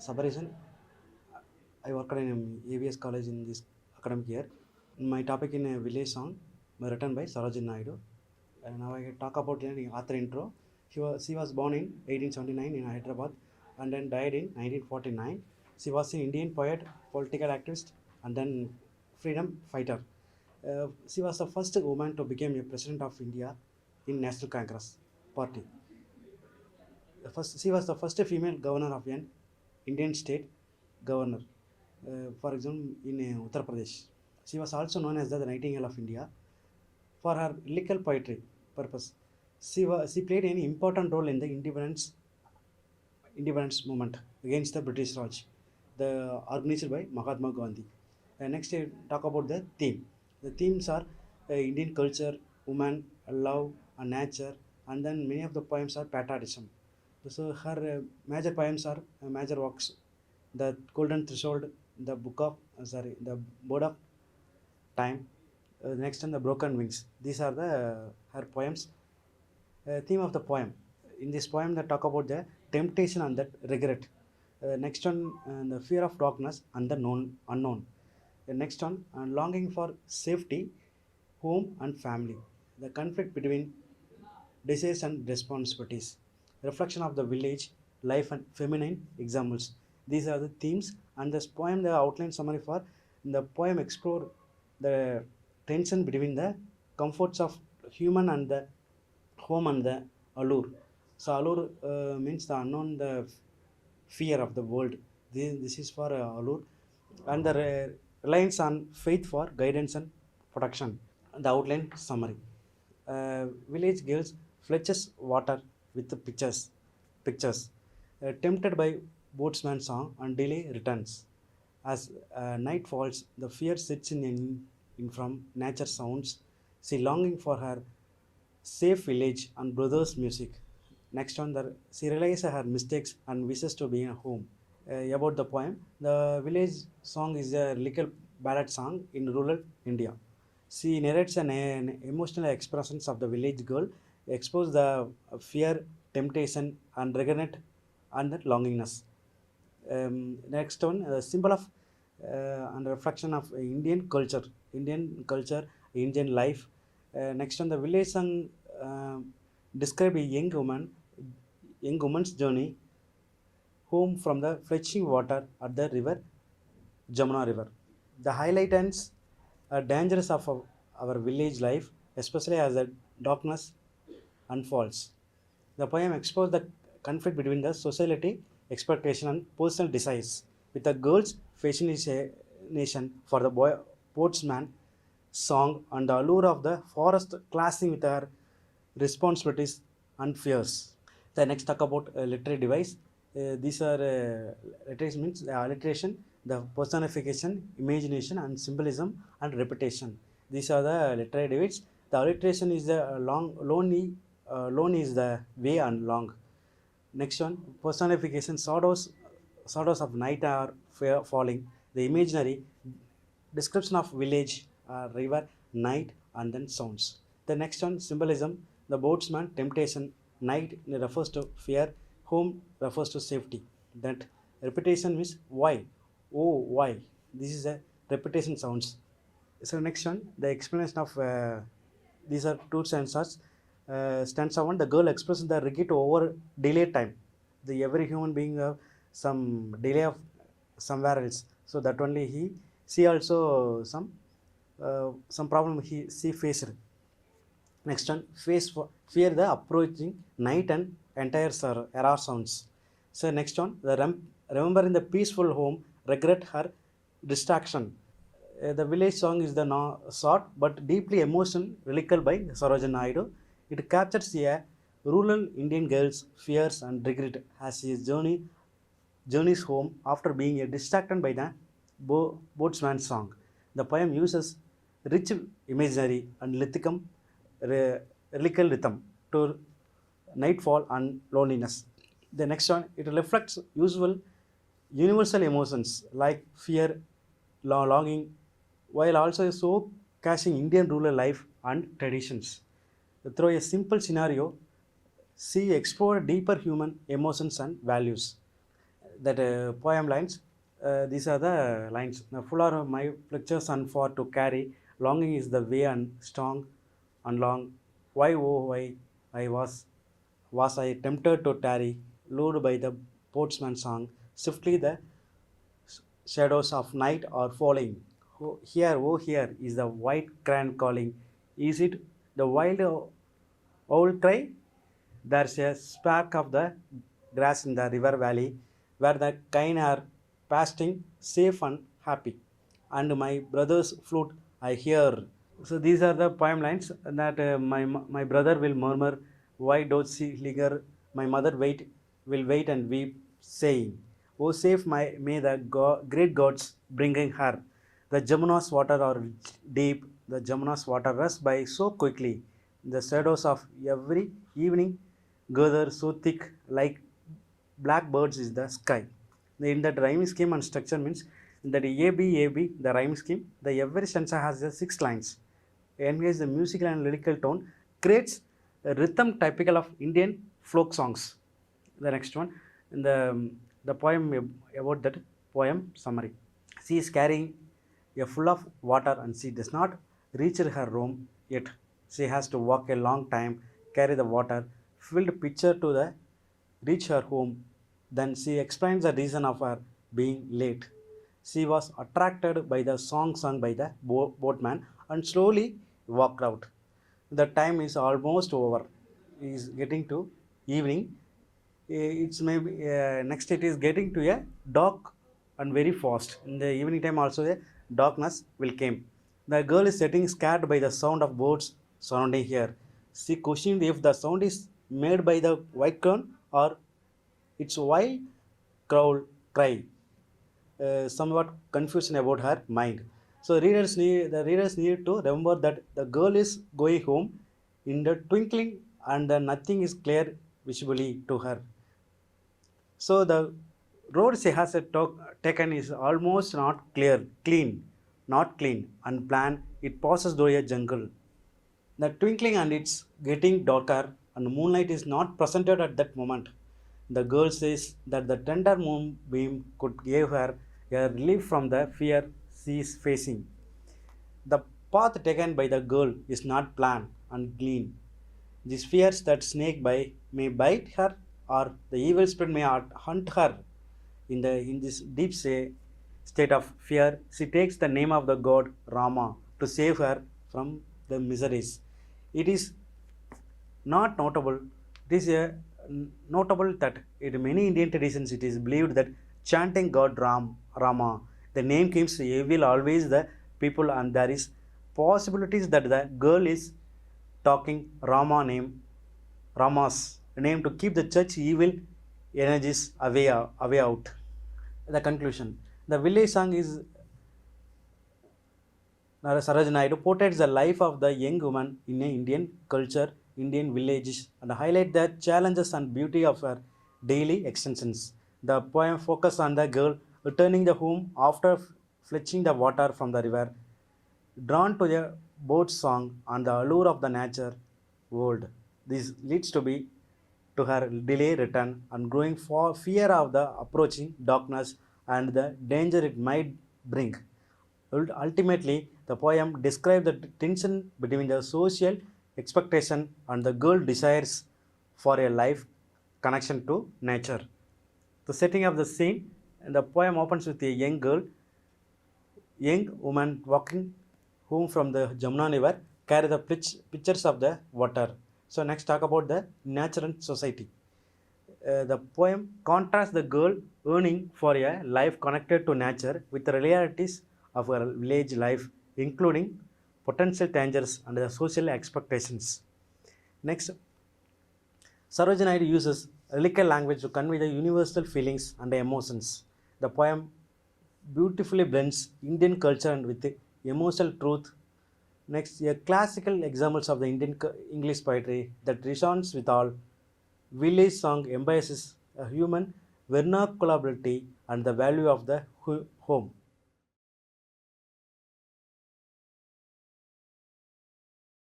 SABAREESAN. I worked in AVS College in this academic year. My topic in a village song written by Sarojin Naidu. And now I talk about the author intro. She was born in 1879 in Hyderabad and then died in 1949. She was an Indian poet, political activist, and then freedom fighter. She was the first woman to become a president of India in National Congress Party. She was the first female governor of an Indian state governor, for example, in Uttar Pradesh. She was also known as the Nightingale of India for her lyrical poetry purpose. She played an important role in the independence movement against the British Raj, organized by Mahatma Gandhi. Next, I talk about the theme. The themes are Indian culture, woman, love, and nature, and then many of the poems are patriotism. So her major poems are major works: the Golden Threshold, the Book of the Board of Time, next and the Broken Wings. These are the her poems. Theme of the poem. In this poem, they talk about the temptation and the regret. Next one, the fear of darkness and the unknown. The next one, longing for safety, home and family. The conflict between desires and responsibilities. Reflection of the village life and feminine examples. These are the themes, and this poem, the outline summary for the poem explore the tension between the comforts of human and the home and the allure. So allure means the unknown, the fear of the world. This is for allure, and the reliance on faith for guidance and protection. The outline summary: village girls fetches water with the pictures. Tempted by boatsman's song and delay returns. As night falls, the fear sits in from nature sounds. She longing for her safe village and brothers' music. Next one, she realizes her mistakes and wishes to be a home. About the poem, the village song is a lyrical ballad song in rural India. She narrates an emotional expressions of the village girl, expose the fear, temptation, and regret and the longingness. Next one, a symbol of and reflection of Indian culture, Indian life. Next one, the village song describe a young woman's journey home from the fetching water at the river Jamuna River. The highlights are dangers of our village life, especially as the darkness unfolds. The poem explores the conflict between the society expectation and personal desires, with the girl's fascination for the boatsman song and the allure of the forest clashing with her responsibilities and fears. The next talk about literary device. These are literation means the alliteration, the personification, imagination, and symbolism and repetition. These are the literary device. The alliteration is the lone is the way and long. Next one, personification, shadows of night are falling. The imaginary description of village, river, night, and then sounds. The next one, symbolism, the boatsman, temptation, night refers to fear, home refers to safety. That repetition means why. Oh, why? This is a repetition sounds. So next one, the explanation of these are two stanzas. Stanza one, the girl expresses the regret over delay time. The every human being have some delay of somewhere else. So that only she also some problem she faced. Next one, fear the approaching night and entire error sounds. So next one, the remember in the peaceful home, regret her distraction. The village song is the short but deeply emotional lyrical by Sarojin Naidu. It captures a rural Indian girl's fears and regret as she journeys home after being distracted by the boatsman's song. The poem uses rich imagery and lyrical rhythm to nightfall and loneliness. The next one, it reflects universal emotions like fear, longing, while also showcasing Indian rural life and traditions. Through a simple scenario, she explored deeper human emotions and values. that poem lines. These are the lines. Now, full are my pictures and for to carry. Longing is the way and strong and long. Why oh why was I tempted to tarry, lured by the boatsman's song. Swiftly the shadows of night are falling. Oh here is the white crane calling. Is it the wild owl cry? There's a spark of the grass in the river valley where the kine are pasting safe and happy. And my brother's flute I hear. So these are the poem lines that my brother will murmur, why does she linger? My mother will wait and weep, saying, "Oh, save my may the great gods bringing her." The Jamuna's water are deep. The Jamuna's water rush by so quickly. The shadows of every evening gather so thick like blackbirds is the sky. In that rhyme scheme and structure means that AB, the rhyme scheme, the every stanza has the 6 lines. Engage the musical and lyrical tone, creates a rhythm typical of Indian folk songs. The next one, in the poem about that poem summary. She is carrying a full of water and she does not reach her room yet. She has to walk a long time, carry the water, filled pitcher to the reach her home. Then she explains the reason of her being late. She was attracted by the song sung by the boatman and slowly walked out. The time is almost over. He is getting to evening. It's maybe next it is getting to a dark and very fast. In the evening time also a darkness will came. The girl is sitting scared by the sound of boats surrounding her. She questioned if the sound is made by the white crown or its wild crowd cry. Somewhat confusion about her mind. So the readers need to remember that the girl is going home in the twinkling and nothing is clear visibly to her. So the road she has taken is almost not not clean, unplanned. It passes through a jungle. The twinkling and it's getting darker, and moonlight is not presented at that moment. The girl says that the tender moonbeam could give her a relief from the fear she is facing. The path taken by the girl is not planned and clean. This fears that may bite her or the evil spirit may hunt her. In this deep state of fear, she takes the name of the god Rama to save her from the miseries. It is not notable. It is notable that in many Indian traditions it is believed that chanting God Rama, the name keeps evil always the people, and there is possibilities that the girl is talking Rama's name to keep the church evil energies away out. The conclusion. The village song is Saroj Naidu portrays the life of the young woman in Indian culture, Indian villages, and highlight the challenges and beauty of her daily existence. The poem focuses on the girl returning the home after fetching the water from the river, drawn to the boat song and the allure of the nature world. This leads to her delay return and growing fear of the approaching darkness and the danger it might bring. Ultimately, the poem describes the tension between the social expectation and the girl desires for a life connection to nature. The setting of the scene, and the poem opens with a young woman walking home from the Jamuna river, carry the pictures of the water. So next talk about the nature and society. The poem contrasts the girl yearning for a life connected to nature with the realities of her village life, including potential dangers and the social expectations. Next, Sarojini Naidu uses lyrical language to convey the universal feelings and emotions. The poem beautifully blends Indian culture and with the emotional truth. Next, a classical examples of the Indian English poetry that resonates with all. Village song embraces a human vernacularity and the value of the home.